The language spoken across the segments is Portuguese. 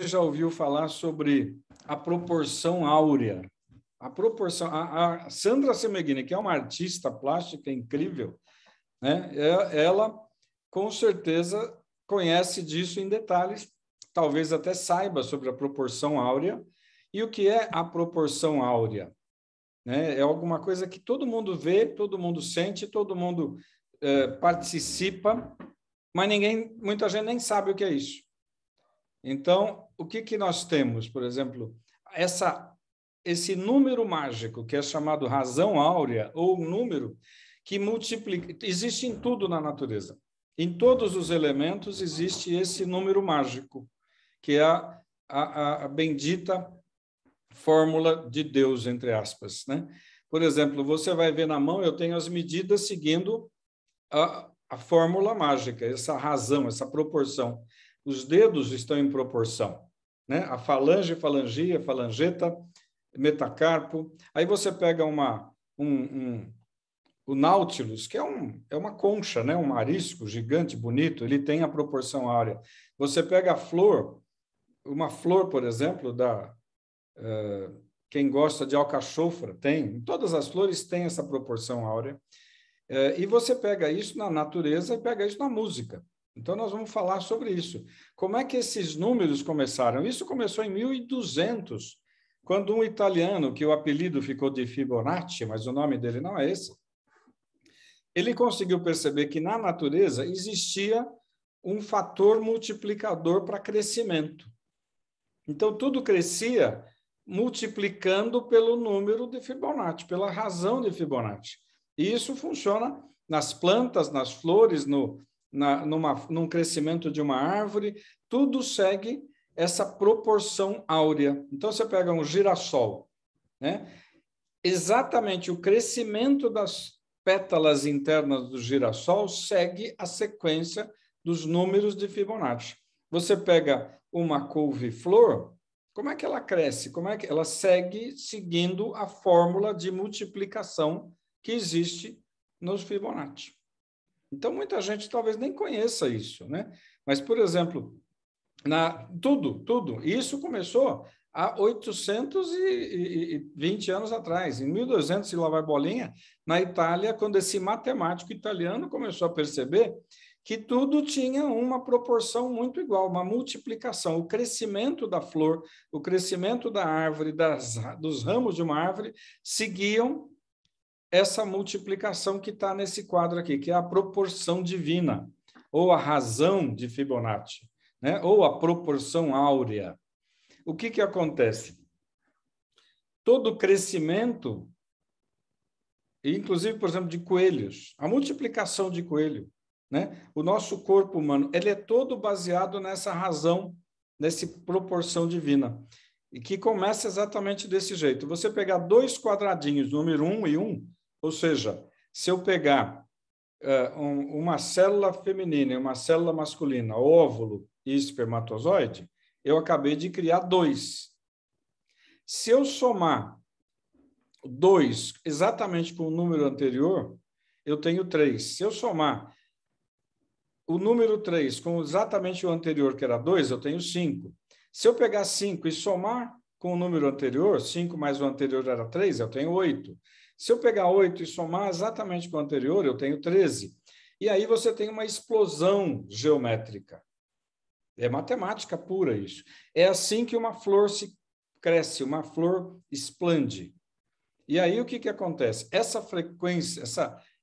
já ouviu falar sobre a proporção áurea. A proporção, a Sandra Semeghini, que é uma artista plástica incrível, né? Ela com certeza conhece disso em detalhes, talvez até saiba sobre a proporção áurea. E o que é a proporção áurea? Né? É alguma coisa que todo mundo vê, todo mundo sente, todo mundo participa, mas muita gente nem sabe o que é isso. Então, o que nós temos, por exemplo, esse número mágico, que é chamado razão áurea, ou número que multiplica, existe em tudo na natureza. Em todos os elementos existe esse número mágico, que é a bendita fórmula de Deus, entre aspas, né? Por exemplo, você vai ver na mão, eu tenho as medidas seguindo a fórmula mágica, essa razão, essa proporção. Os dedos estão em proporção, né? A falange, falangia, falangeta, metacarpo. Aí você pega o Nautilus, que é uma concha, né? Um marisco gigante, bonito, ele tem a proporção áurea. Você pega a flor, uma flor, por exemplo, quem gosta de alcachofra tem, todas as flores têm essa proporção áurea. E você pega isso na natureza e pega isso na música. Então, nós vamos falar sobre isso. Como é que esses números começaram? Isso começou em 1200, quando um italiano, que o apelido ficou de Fibonacci, mas o nome dele não é esse, ele conseguiu perceber que na natureza existia um fator multiplicador para crescimento. Então, tudo crescia multiplicando pelo número de Fibonacci, pela razão de Fibonacci. E isso funciona nas plantas, nas flores, num crescimento de uma árvore, tudo segue essa proporção áurea. Então, você pega um girassol, né? Exatamente o crescimento das pétalas internas do girassol segue a sequência dos números de Fibonacci. Você pega uma couve-flor, como é que ela cresce? Como é que ela segue seguindo a fórmula de multiplicação que existe nos Fibonacci? Então, muita gente talvez nem conheça isso, né? Mas, por exemplo, tudo, isso começou há 820 anos atrás, em 1200, se lá vai bolinha, na Itália, quando esse matemático italiano começou a perceber que tudo tinha uma proporção muito igual, uma multiplicação. O crescimento da flor, o crescimento da árvore, dos ramos de uma árvore, seguiam essa multiplicação que está nesse quadro aqui, que é a proporção divina, ou a razão de Fibonacci, né? Ou a proporção áurea. O que acontece? Todo crescimento, inclusive, por exemplo, de coelhos, a multiplicação de coelho, né? O nosso corpo humano, ele é todo baseado nessa razão, nessa proporção divina, e que começa exatamente desse jeito. Você pegar dois quadradinhos, número 1 e 1, ou seja, se eu pegar uma célula feminina e uma célula masculina, óvulo e espermatozoide, eu acabei de criar 2. Se eu somar 2 exatamente com o número anterior, eu tenho 3. Se eu somar o número 3 com exatamente o anterior, que era 2, eu tenho 5. Se eu pegar 5 e somar com o número anterior, 5 mais o anterior era 3, eu tenho 8. Se eu pegar 8 e somar exatamente com o anterior, eu tenho 13. E aí você tem uma explosão geométrica. É matemática pura isso. É assim que uma flor se cresce, uma flor explode. E aí o que acontece? Essa frequência,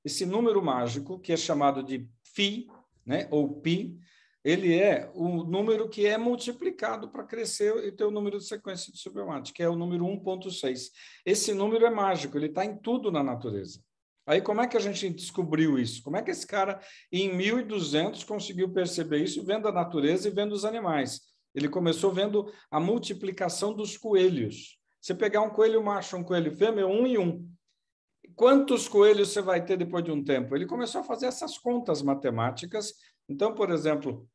esse número mágico, que é chamado de Φ, né, ou Pi, ele é o número que é multiplicado para crescer e ter o número de sequência de Fibonacci, que é o número 1.6. Esse número é mágico, ele está em tudo na natureza. Aí como é que a gente descobriu isso? Como é que esse cara, em 1200, conseguiu perceber isso vendo a natureza e vendo os animais? Ele começou vendo a multiplicação dos coelhos. Você pegar um coelho macho, um coelho fêmea, 1 e 1. Quantos coelhos você vai ter depois de um tempo? Ele começou a fazer essas contas matemáticas. Então, por exemplo,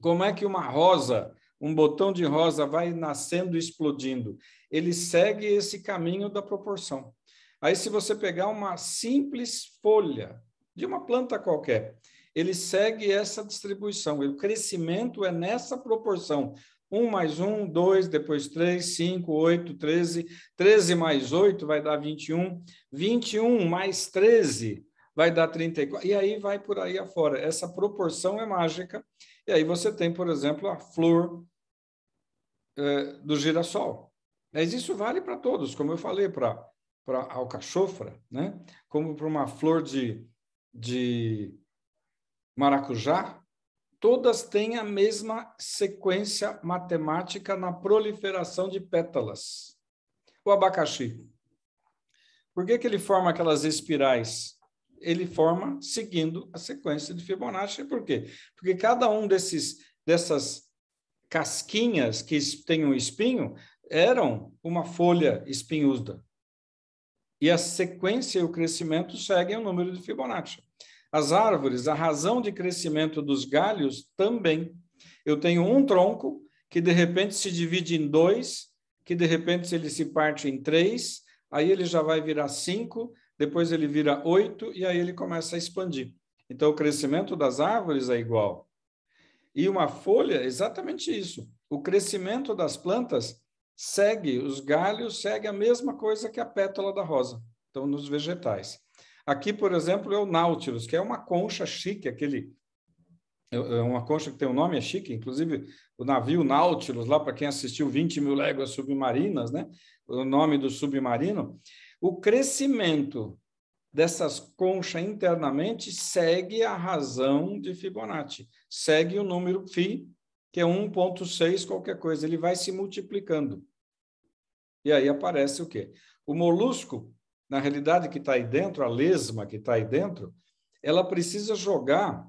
como é que uma rosa, um botão de rosa vai nascendo e explodindo? Ele segue esse caminho da proporção. Aí, se você pegar uma simples folha de uma planta qualquer, ele segue essa distribuição. O crescimento é nessa proporção, 1 mais 1, 2, depois 3, 5, 8, 13. 13 mais 8 vai dar 21. 21 mais 13 vai dar 34. E aí vai por aí afora. Essa proporção é mágica. E aí você tem, por exemplo, a flor do girassol. Mas isso vale para todos, como eu falei, para alcachofra, né? Como para uma flor de maracujá, todas têm a mesma sequência matemática na proliferação de pétalas. O abacaxi, por que ele forma aquelas espirais? Ele forma seguindo a sequência de Fibonacci. Por quê? Porque cada um dessas casquinhas que têm um espinho eram uma folha espinhuda. E a sequência e o crescimento seguem o número de Fibonacci. As árvores, a razão de crescimento dos galhos também. Eu tenho um tronco que, de repente, se divide em 2, que, de repente, ele se parte em 3, aí ele já vai virar 5, depois ele vira 8, e aí ele começa a expandir. Então, o crescimento das árvores é igual. E uma folha, exatamente isso. O crescimento das plantas segue, os galhos segue a mesma coisa que a pétala da rosa, então, nos vegetais. Aqui, por exemplo, é o Nautilus, que é uma concha chique, é uma concha que tem um nome, é chique, inclusive o navio Nautilus, lá para quem assistiu 20 mil léguas submarinas, né? O nome do submarino, o crescimento dessas conchas internamente segue a razão de Fibonacci, segue o número φ, que é 1,6 qualquer coisa, ele vai se multiplicando. E aí aparece o quê? O molusco, na realidade, que está aí dentro, a lesma que está aí dentro, ela precisa jogar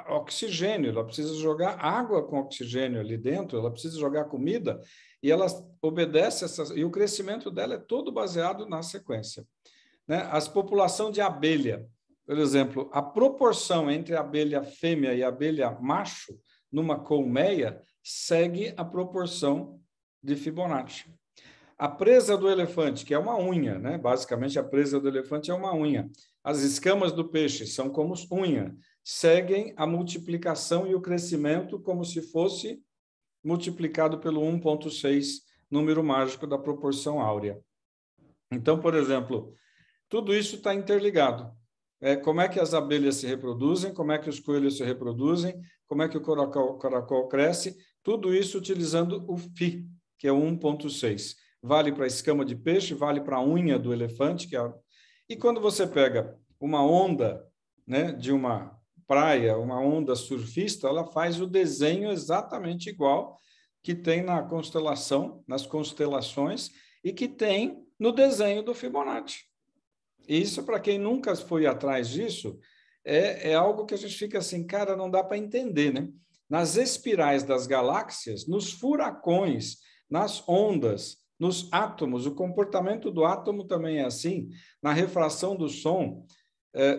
oxigênio, ela precisa jogar água com oxigênio ali dentro, ela precisa jogar comida, e ela obedece e o crescimento dela é todo baseado na sequência. Né? As populações de abelha, por exemplo, a proporção entre a abelha fêmea e a abelha macho numa colmeia segue a proporção de Fibonacci. A presa do elefante, que é uma unha, né? Basicamente, a presa do elefante é uma unha. As escamas do peixe são como unha, seguem a multiplicação e o crescimento como se fosse multiplicado pelo 1,6, número mágico da proporção áurea. Então, por exemplo, tudo isso está interligado. Como é que as abelhas se reproduzem, como é que os coelhos se reproduzem, como é que o caracol cresce, tudo isso utilizando o φ, que é 1,6. Vale para a escama de peixe, vale para a unha do elefante. E quando você pega uma onda, né, de uma praia, uma onda surfista, ela faz o desenho exatamente igual que tem na constelação, nas constelações, e que tem no desenho do Fibonacci. Isso, para quem nunca foi atrás disso, é algo que a gente fica assim, cara, não dá para entender, né? Nas espirais das galáxias, nos furacões, nas ondas, nos átomos, o comportamento do átomo também é assim, na refração do som,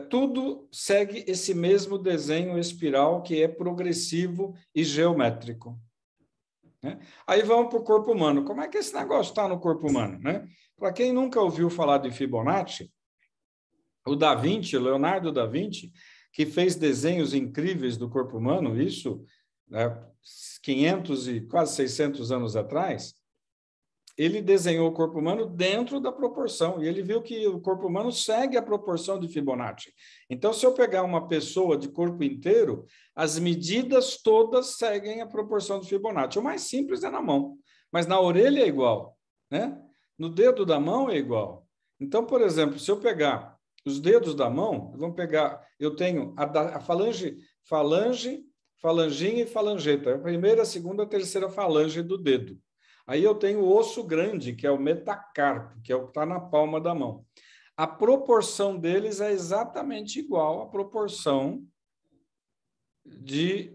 tudo segue esse mesmo desenho espiral que é progressivo e geométrico. Né? Aí vamos para o corpo humano. Como é que esse negócio está no corpo humano? Né? Para quem nunca ouviu falar de Fibonacci, o Da Vinci, Leonardo da Vinci, que fez desenhos incríveis do corpo humano, isso 500 e quase 600 anos atrás, ele desenhou o corpo humano dentro da proporção, e ele viu que o corpo humano segue a proporção de Fibonacci. Então, se eu pegar uma pessoa de corpo inteiro, as medidas todas seguem a proporção de Fibonacci. O mais simples é na mão, mas na orelha é igual, né? No dedo da mão é igual. Então, por exemplo, se eu pegar os dedos da mão, vamos pegar, eu tenho a falanginha e falangeta, a primeira, a segunda, a terceira falange do dedo. Aí eu tenho o osso grande, que é o metacarpo, que é o que está na palma da mão. A proporção deles é exatamente igual à proporção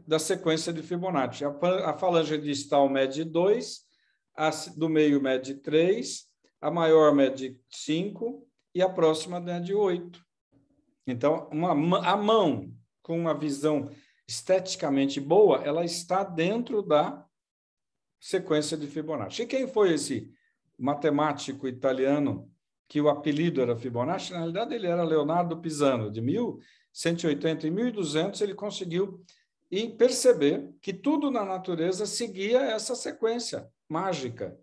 da sequência de Fibonacci. A falange distal mede 2, a do meio mede 3, a maior mede 5 e a próxima mede 8. Então, a mão com uma visão esteticamente boa, ela está dentro da sequência de Fibonacci. E quem foi esse matemático italiano que o apelido era Fibonacci? Na realidade, ele era Leonardo Pisano. De 1180 e 1200, ele conseguiu e perceber que tudo na natureza seguia essa sequência mágica,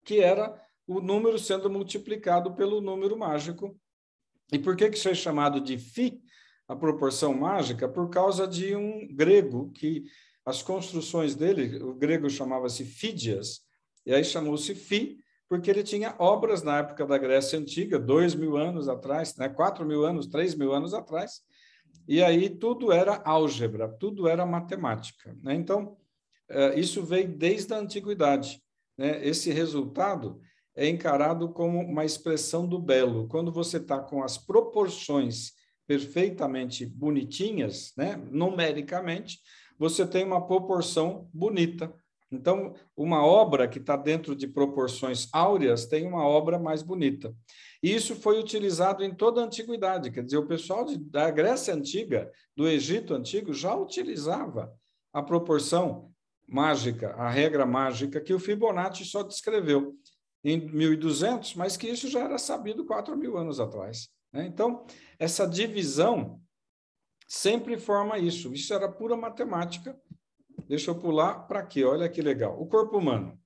que era o número sendo multiplicado pelo número mágico. E por que isso é chamado de φ, a proporção mágica? Por causa de um grego que as construções dele, o grego chamava-se Fídias, e aí chamou-se φ, porque ele tinha obras na época da Grécia Antiga, 2.000 anos atrás, né, 4.000 anos, 3.000 anos atrás, e aí tudo era álgebra, tudo era matemática, né? Então, isso veio desde a antiguidade, né? Esse resultado é encarado como uma expressão do belo. Quando você está com as proporções perfeitamente bonitinhas, né, numericamente, você tem uma proporção bonita. Então, uma obra que está dentro de proporções áureas tem uma obra mais bonita. E isso foi utilizado em toda a antiguidade. Quer dizer, o pessoal da Grécia Antiga, do Egito Antigo, já utilizava a proporção mágica, a regra mágica que o Fibonacci só descreveu em 1200, mas que isso já era sabido 4.000 anos atrás, né? Então, essa divisão sempre forma isso. Isso era pura matemática. Deixa eu pular para aqui, olha que legal. O corpo humano.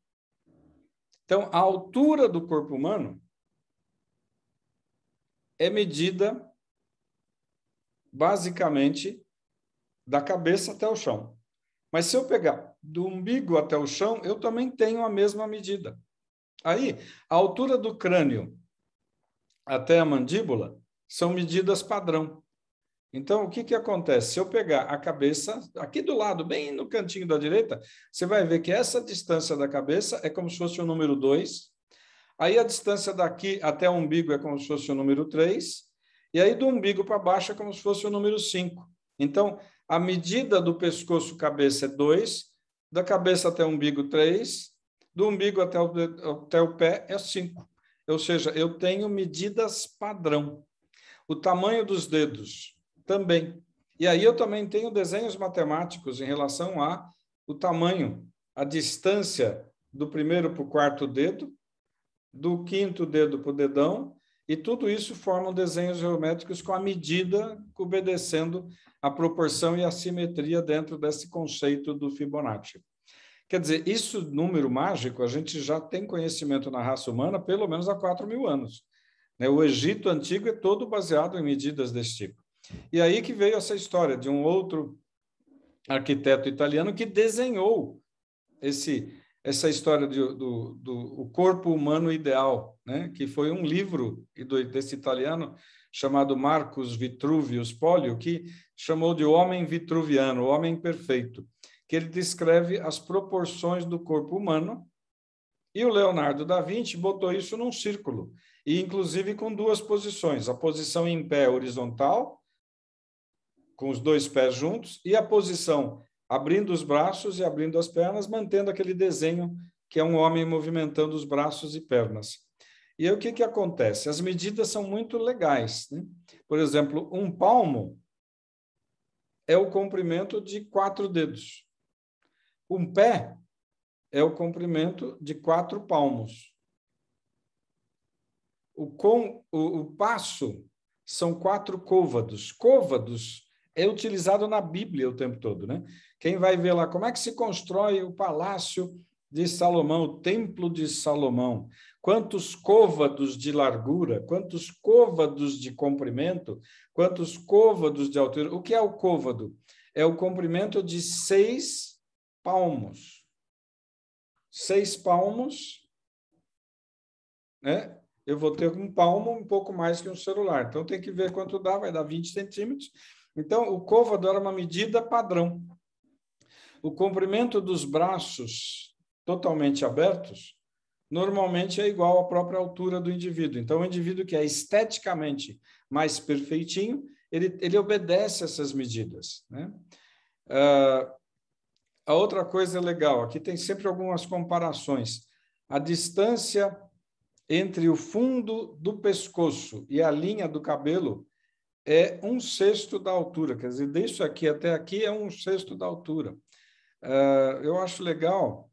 Então, a altura do corpo humano é medida basicamente da cabeça até o chão. Mas se eu pegar do umbigo até o chão, eu também tenho a mesma medida. Aí, a altura do crânio até a mandíbula são medidas padrão. Então, o que acontece? Se eu pegar a cabeça, aqui do lado, bem no cantinho da direita, você vai ver que essa distância da cabeça é como se fosse o número 2. Aí, a distância daqui até o umbigo é como se fosse o número 3. E aí, do umbigo para baixo é como se fosse o número 5. Então, a medida do pescoço-cabeça é 2, da cabeça até o umbigo 3, do umbigo até o pé é 5. Ou seja, eu tenho medidas padrão. O tamanho dos dedos também. E aí eu também tenho desenhos matemáticos em relação a o tamanho, a distância do primeiro para o quarto dedo, do quinto dedo para o dedão, e tudo isso formam desenhos geométricos com a medida, obedecendo a proporção e a simetria dentro desse conceito do Fibonacci. Quer dizer, isso, número mágico, a gente já tem conhecimento na raça humana pelo menos há 4.000 anos. O Egito Antigo é todo baseado em medidas desse tipo. E aí que veio essa história de um outro arquiteto italiano que desenhou essa história do corpo humano ideal, né? Que foi um livro desse italiano chamado Marcus Vitruvius Polio, que chamou de homem vitruviano, o homem perfeito, que ele descreve as proporções do corpo humano, e o Leonardo da Vinci botou isso num círculo, e inclusive com duas posições, a posição em pé horizontal, com os dois pés juntos, e a posição abrindo os braços e abrindo as pernas, mantendo aquele desenho que é um homem movimentando os braços e pernas. E aí o que acontece? As medidas são muito legais, né? Por exemplo, um palmo é o comprimento de 4 dedos. Um pé é o comprimento de 4 palmos. O passo são 4 côvados. Côvados é utilizado na Bíblia o tempo todo, né? Quem vai ver lá como é que se constrói o palácio de Salomão, o templo de Salomão, quantos côvados de largura, quantos côvados de comprimento, quantos côvados de altura. O que é o côvado? É o comprimento de 6 palmos. 6 palmos, né? Eu vou ter um palmo um pouco mais que um celular. Então, tem que ver quanto dá, vai dar 20 centímetros. Então, o côvado era uma medida padrão. O comprimento dos braços totalmente abertos, normalmente é igual à própria altura do indivíduo. Então, o indivíduo que é esteticamente mais perfeitinho, ele obedece essas medidas, né? A outra coisa legal, aqui tem sempre algumas comparações. A distância entre o fundo do pescoço e a linha do cabelo é 1/6 da altura. Quer dizer, disso aqui até aqui é 1/6 da altura. Eu acho legal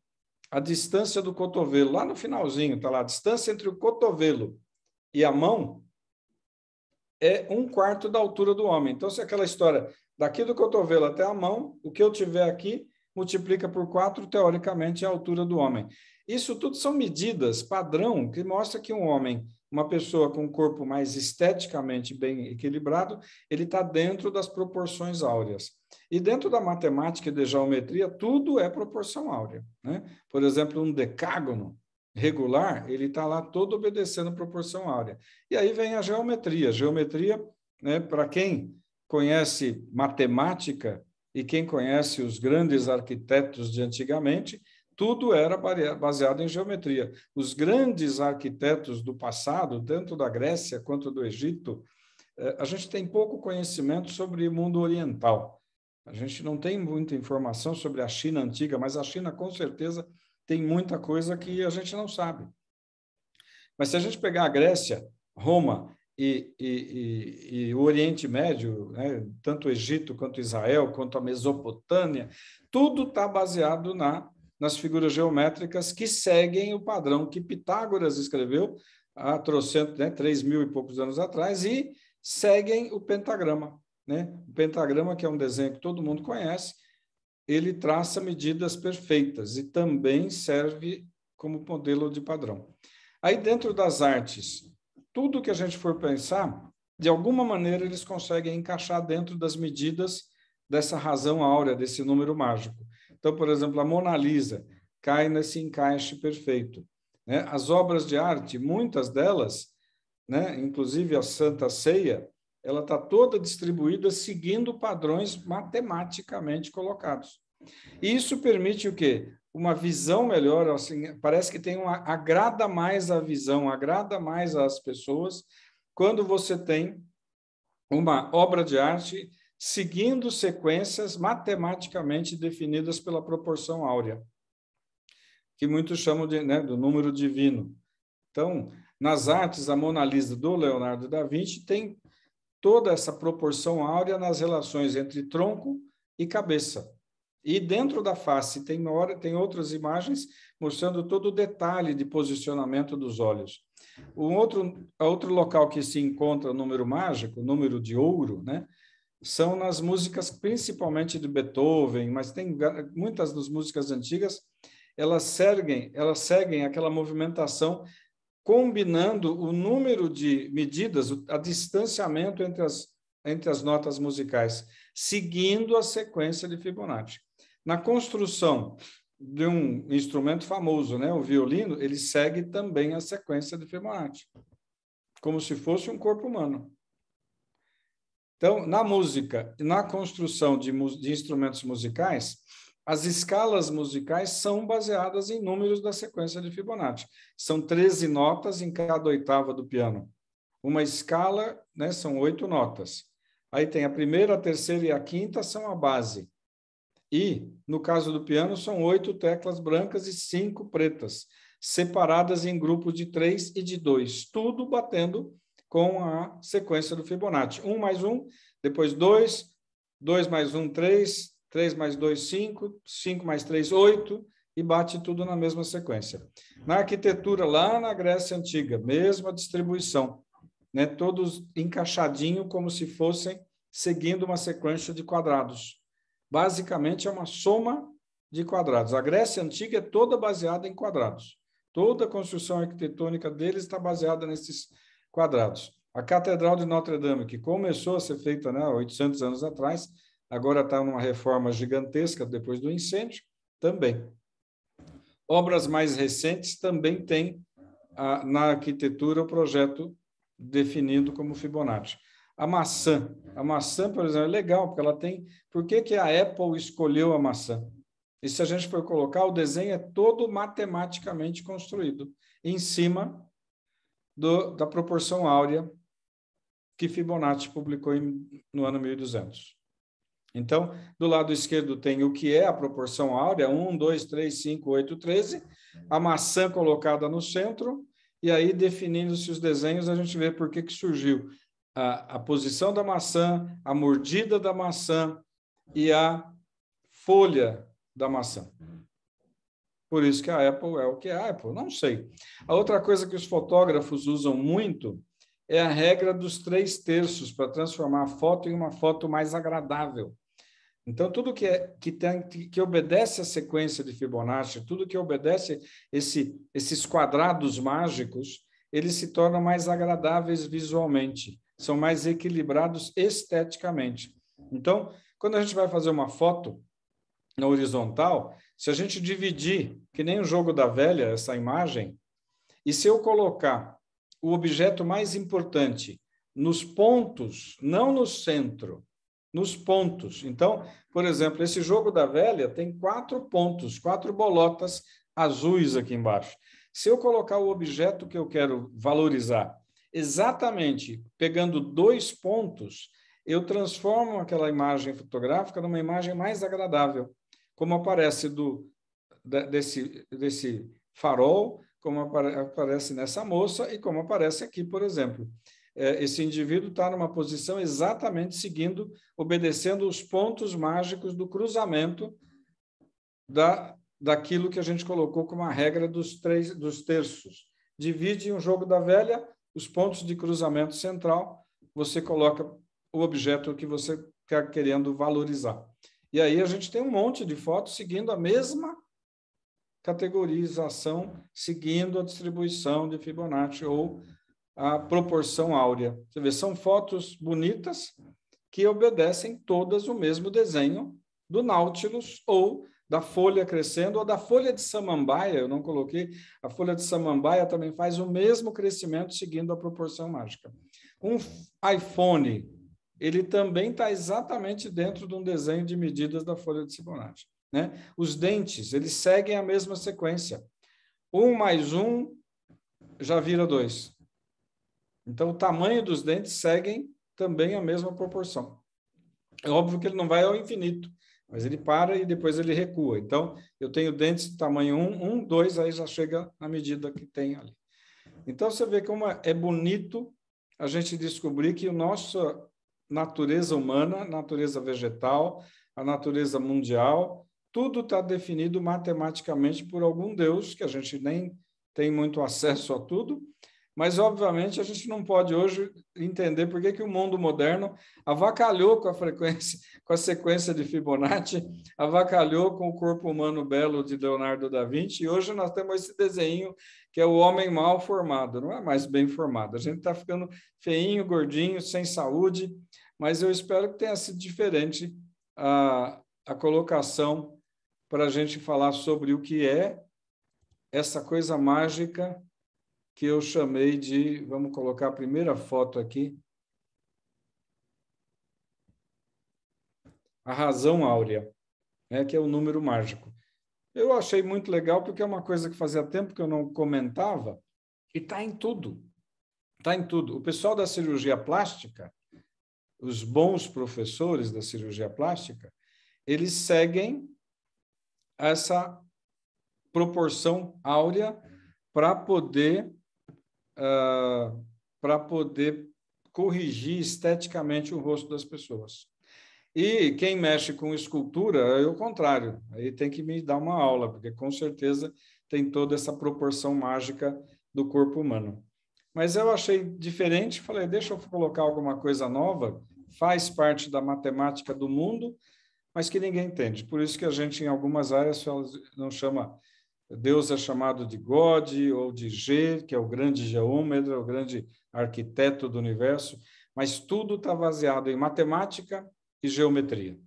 a distância do cotovelo. Lá no finalzinho, está lá, a distância entre o cotovelo e a mão é 1/4 da altura do homem. Então, se aquela história, Daqui do cotovelo até a mão, o que eu tiver aqui, multiplica por 4, teoricamente, é a altura do homem. Isso tudo são medidas padrão que mostra que um homem, uma pessoa com um corpo mais esteticamente bem equilibrado, ele está dentro das proporções áureas. E dentro da matemática e da geometria, tudo é proporção áurea, né? Por exemplo, um decágono regular, ele está lá todo obedecendo a proporção áurea. E aí vem a geometria. Geometria, né, para quem conhece matemática e quem conhece os grandes arquitetos de antigamente, tudo era baseado em geometria. Os grandes arquitetos do passado, tanto da Grécia quanto do Egito, a gente tem pouco conhecimento sobre o mundo oriental. A gente não tem muita informação sobre a China antiga, mas a China, com certeza, tem muita coisa que a gente não sabe. Mas se a gente pegar a Grécia, Roma e o Oriente Médio, né, tanto o Egito quanto Israel, quanto a Mesopotâmia, tudo está baseado nas figuras geométricas que seguem o padrão que Pitágoras escreveu há 3.000 e poucos anos atrás e seguem o pentagrama, né? O pentagrama, que é um desenho que todo mundo conhece, ele traça medidas perfeitas e também serve como modelo de padrão. Aí, dentro das artes, tudo que a gente for pensar, de alguma maneira, eles conseguem encaixar dentro das medidas dessa razão áurea, desse número mágico. Então, por exemplo, a Mona Lisa cai nesse encaixe perfeito, né? As obras de arte, muitas delas, né, inclusive a Santa Ceia, ela está toda distribuída seguindo padrões matematicamente colocados. E isso permite o quê? Uma visão melhor, assim, parece que agrada mais a visão, agrada mais às pessoas, quando você tem uma obra de arte seguindo sequências matematicamente definidas pela proporção áurea, que muitos chamam de, né, do número divino. Então, nas artes, a Mona Lisa do Leonardo da Vinci tem toda essa proporção áurea nas relações entre tronco e cabeça. E dentro da face tem outras imagens mostrando todo o detalhe de posicionamento dos olhos. Outro local que se encontra o número mágico, o número de ouro, né, são nas músicas, principalmente de Beethoven, mas tem muitas das músicas antigas, elas seguem aquela movimentação combinando o número de medidas, o distanciamento entre as notas musicais, seguindo a sequência de Fibonacci. Na construção de um instrumento famoso, né, o violino, ele segue também a sequência de Fibonacci, como se fosse um corpo humano. Então, na música, na construção de instrumentos musicais, as escalas musicais são baseadas em números da sequência de Fibonacci. São 13 notas em cada oitava do piano. Uma escala, né, são 8 notas. Aí tem a primeira, a terceira e a quinta são a base. E, no caso do piano, são 8 teclas brancas e 5 pretas, separadas em grupos de 3 e de 2, tudo batendo com a sequência do Fibonacci. 1 mais 1, depois 2, 2 mais 1, 3, 3 mais 2, 5, 5 mais 3, 8, e bate tudo na mesma sequência. Na arquitetura, lá na Grécia Antiga, mesma distribuição, né? Todos encaixadinho como se fossem seguindo uma sequência de quadrados. Basicamente, é uma soma de quadrados. A Grécia Antiga é toda baseada em quadrados. Toda a construção arquitetônica deles está baseada nesses quadrados. A Catedral de Notre Dame, que começou a ser feita, né, 800 anos atrás, agora está numa reforma gigantesca depois do incêndio, também. Obras mais recentes também têm na arquitetura o projeto definido como Fibonacci. A maçã, por exemplo, é legal, porque ela tem... Por que a Apple escolheu a maçã? E se a gente for colocar, o desenho é todo matematicamente construído em cima da proporção áurea que Fibonacci publicou no ano 1200. Então, do lado esquerdo tem o que é a proporção áurea, 1, 2, 3, 5, 8, 13, a maçã colocada no centro, e aí, definindo-se os desenhos, a gente vê por que surgiu a posição da maçã, a mordida da maçã e a folha da maçã. Por isso que a Apple é o que é a Apple, não sei. A outra coisa que os fotógrafos usam muito é a regra dos 3/3 para transformar a foto em uma foto mais agradável. Então, tudo que obedece à sequência de Fibonacci, tudo que obedece esses quadrados mágicos, eles se tornam mais agradáveis visualmente, são mais equilibrados esteticamente. Então, quando a gente vai fazer uma foto na horizontal, se a gente dividir, que nem o jogo da velha, essa imagem, e se eu colocar o objeto mais importante nos pontos, não no centro, nos pontos. Então, por exemplo, esse jogo da velha tem 4 pontos, 4 bolotas azuis aqui embaixo. Se eu colocar o objeto que eu quero valorizar exatamente pegando 2 pontos, eu transformo aquela imagem fotográfica numa imagem mais agradável, como aparece desse farol, como aparece nessa moça e como aparece aqui, por exemplo. Esse indivíduo está numa posição exatamente obedecendo os pontos mágicos do cruzamento daquilo que a gente colocou como a regra dos 3/3. Divide um jogo da velha, os pontos de cruzamento central, você coloca o objeto que você está querendo valorizar. E aí a gente tem um monte de fotos seguindo a mesma categorização, seguindo a distribuição de Fibonacci ou a proporção áurea. Você vê, são fotos bonitas que obedecem todas o mesmo desenho do Nautilus ou da folha crescendo ou da folha de samambaia. Eu não coloquei, a folha de samambaia também faz o mesmo crescimento seguindo a proporção mágica. Um iPhone, ele também está exatamente dentro de um desenho de medidas da folha de Fibonacci, né? Os dentes, eles seguem a mesma sequência. 1 mais 1 já vira 2. Então, o tamanho dos dentes seguem também a mesma proporção. É óbvio que ele não vai ao infinito, mas ele para e depois ele recua. Então, eu tenho dentes de tamanho 1, 2, aí já chega na medida que tem ali. Então, você vê como é bonito a gente descobrir que a nossa natureza humana, natureza vegetal, a natureza mundial, tudo está definido matematicamente por algum Deus, que a gente nem tem muito acesso a tudo, mas, obviamente, a gente não pode hoje entender por que o mundo moderno avacalhou com a frequência, com a sequência de Fibonacci, avacalhou com o corpo humano belo de Leonardo da Vinci, e hoje nós temos esse desenho que é o homem mal formado, não é mais bem formado. A gente está ficando feinho, gordinho, sem saúde, mas eu espero que tenha sido diferente a colocação para a gente falar sobre o que é essa coisa mágica que eu chamei de, vamos colocar a primeira foto aqui, a razão áurea, né, que é o número mágico. Eu achei muito legal porque é uma coisa que fazia tempo que eu não comentava e está em tudo. Está em tudo. O pessoal da cirurgia plástica, os bons professores da cirurgia plástica, eles seguem essa proporção áurea para poder corrigir esteticamente o rosto das pessoas. E quem mexe com escultura é o contrário. Aí tem que me dar uma aula, porque com certeza tem toda essa proporção mágica do corpo humano. Mas eu achei diferente, falei, deixa eu colocar alguma coisa nova, faz parte da matemática do mundo, mas que ninguém entende. Por isso que a gente, em algumas áreas, não chama... Deus é chamado de God ou de G, que é o grande geômetra, o grande arquiteto do universo, mas tudo está baseado em matemática e geometria.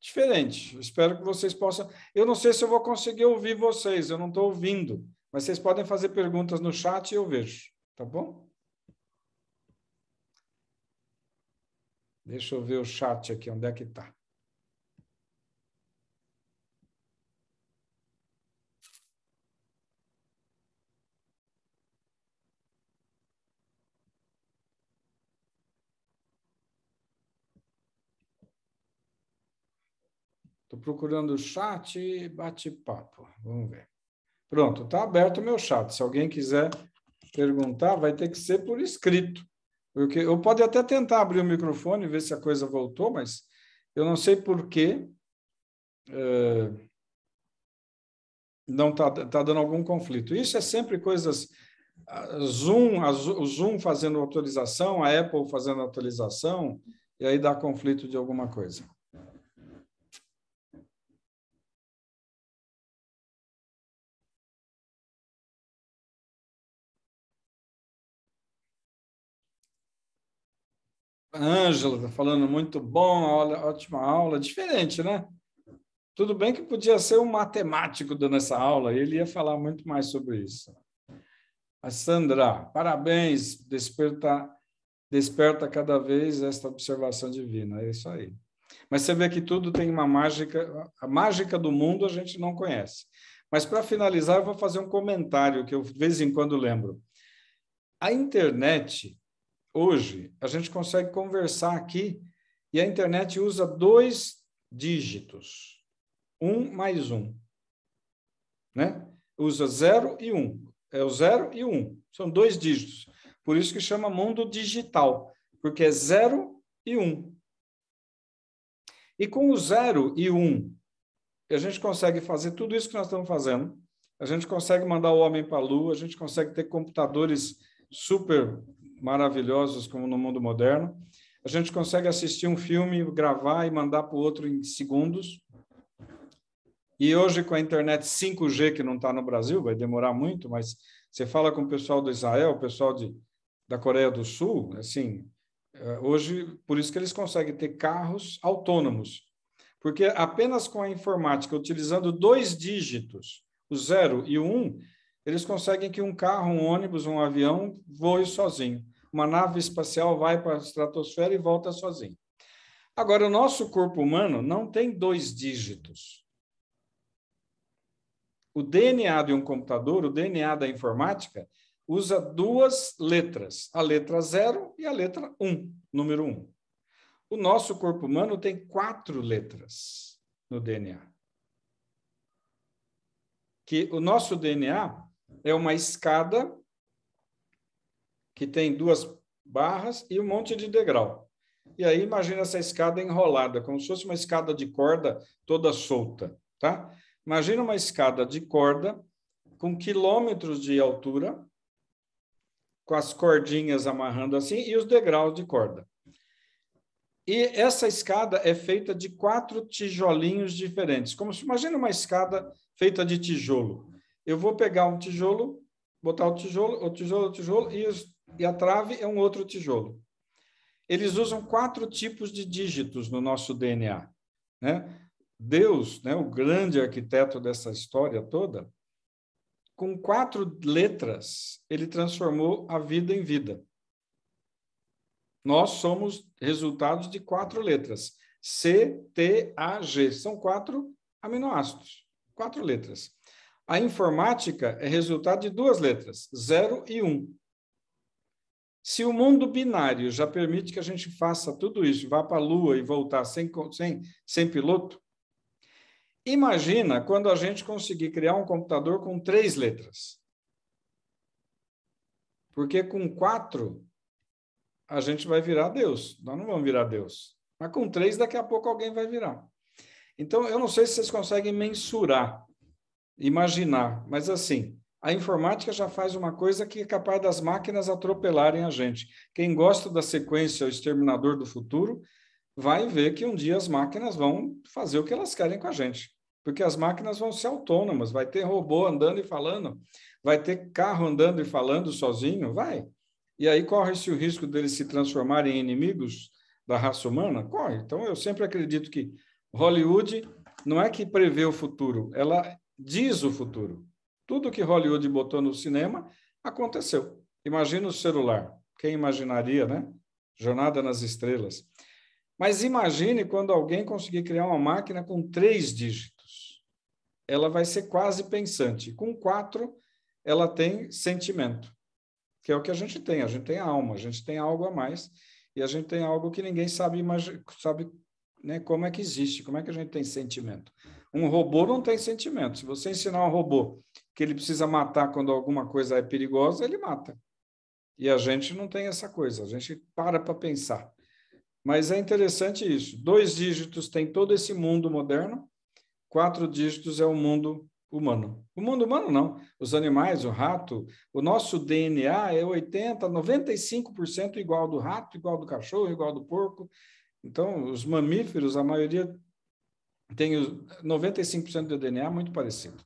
Diferente. Espero que vocês possam... Eu não sei se eu vou conseguir ouvir vocês, eu não estou ouvindo, mas vocês podem fazer perguntas no chat e eu vejo, tá bom? Deixa eu ver o chat aqui, onde é que está? Estou procurando o chat e bate-papo. Vamos ver. Pronto, está aberto o meu chat. Se alguém quiser perguntar, vai ter que ser por escrito. Porque eu posso até tentar abrir o microfone e ver se a coisa voltou, mas eu não sei por quê. Não está dando algum conflito. Isso é sempre coisas o Zoom fazendo atualização, a Apple fazendo atualização, e aí dá conflito de alguma coisa. Ângela está falando muito bom, ótima aula, diferente, né? Tudo bem que podia ser um matemático dando essa aula, ele ia falar muito mais sobre isso. A Sandra, parabéns, desperta cada vez esta observação divina, é isso aí. Mas você vê que tudo tem uma mágica, a mágica do mundo a gente não conhece. Mas para finalizar, eu vou fazer um comentário que eu de vez em quando lembro. A internet, hoje, a gente consegue conversar aqui e a internet usa 2 dígitos. 1 mais 1. Né? Usa 0 e 1. É o 0 e 1. São 2 dígitos. Por isso que chama mundo digital, porque é 0 e 1. E com o 0 e 1, a gente consegue fazer tudo isso que nós estamos fazendo. A gente consegue mandar o homem para a Lua, a gente consegue ter computadores super maravilhosos como no mundo moderno. A gente consegue assistir um filme, gravar e mandar para o outro em segundos. E hoje, com a internet 5G, que não está no Brasil, vai demorar muito, mas você fala com o pessoal do Israel, o pessoal da Coreia do Sul, assim, hoje, por isso que eles conseguem ter carros autônomos. Porque apenas com a informática, utilizando 2 dígitos, o 0 e o 1, eles conseguem que um carro, um ônibus, um avião voe sozinho. Uma nave espacial vai para a estratosfera e volta sozinho. Agora, o nosso corpo humano não tem 2 dígitos. O DNA de um computador, o DNA da informática, usa 2 letras, a letra 0 e a letra 1, número 1. O nosso corpo humano tem 4 letras no DNA. Que o nosso DNA é uma escada que tem 2 barras e um monte de degrau. E aí imagina essa escada enrolada, como se fosse uma escada de corda toda solta, tá? Imagina uma escada de corda com quilômetros de altura, com as cordinhas amarrando assim e os degraus de corda. E essa escada é feita de 4 tijolinhos diferentes. Como se imagina uma escada feita de tijolo. Eu vou pegar um tijolo, botar o tijolo e a trave é um outro tijolo. Eles usam 4 tipos de dígitos no nosso DNA, né? Deus, né, o grande arquiteto dessa história toda, com 4 letras, ele transformou a vida em vida. Nós somos resultados de 4 letras. C, T, A, G. São 4 aminoácidos, 4 letras. A informática é resultado de 2 letras, 0 e 1. Se o mundo binário já permite que a gente faça tudo isso, vá para a Lua e voltar sem piloto, imagina quando a gente conseguir criar um computador com 3 letras. Porque com 4, a gente vai virar Deus. Nós não vamos virar Deus. Mas com 3, daqui a pouco alguém vai virar. Então, eu não sei se vocês conseguem mensurar, imaginar, mas assim, a informática já faz uma coisa que é capaz das máquinas atropelarem a gente. Quem gosta da sequência O Exterminador do Futuro vai ver que um dia as máquinas vão fazer o que elas querem com a gente. Porque as máquinas vão ser autônomas, vai ter robô andando e falando, vai ter carro andando e falando sozinho, vai. E aí corre-se o risco deles se transformarem em inimigos da raça humana? Corre. Então, eu sempre acredito que Hollywood não é que prevê o futuro, ela diz o futuro. Tudo que Hollywood botou no cinema aconteceu. Imagina o celular. Quem imaginaria, né? Jornada nas Estrelas. Mas imagine quando alguém conseguir criar uma máquina com 3 dígitos. Ela vai ser quase pensante. Com 4, ela tem sentimento, que é o que a gente tem. A gente tem alma, a gente tem algo a mais, e a gente tem algo que ninguém sabe, né, como é que existe, como é que a gente tem sentimento. Um robô não tem sentimento. Se você ensinar um robô que ele precisa matar quando alguma coisa é perigosa, ele mata. E a gente não tem essa coisa, a gente para pensar. Mas é interessante isso. 2 dígitos tem todo esse mundo moderno, 4 dígitos é o mundo humano. O mundo humano não. Os animais, o rato, o nosso DNA é 80%, 95% igual ao do rato, igual ao do cachorro, igual ao do porco. Então, os mamíferos, a maioria tem 95% do DNA muito parecido.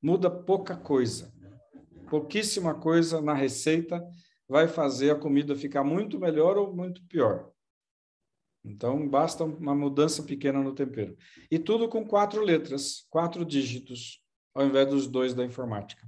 Muda pouca coisa. Pouquíssima coisa na receita vai fazer a comida ficar muito melhor ou muito pior. Então, basta uma mudança pequena no tempero. E tudo com 4 letras, 4 dígitos, ao invés dos 2 da informática.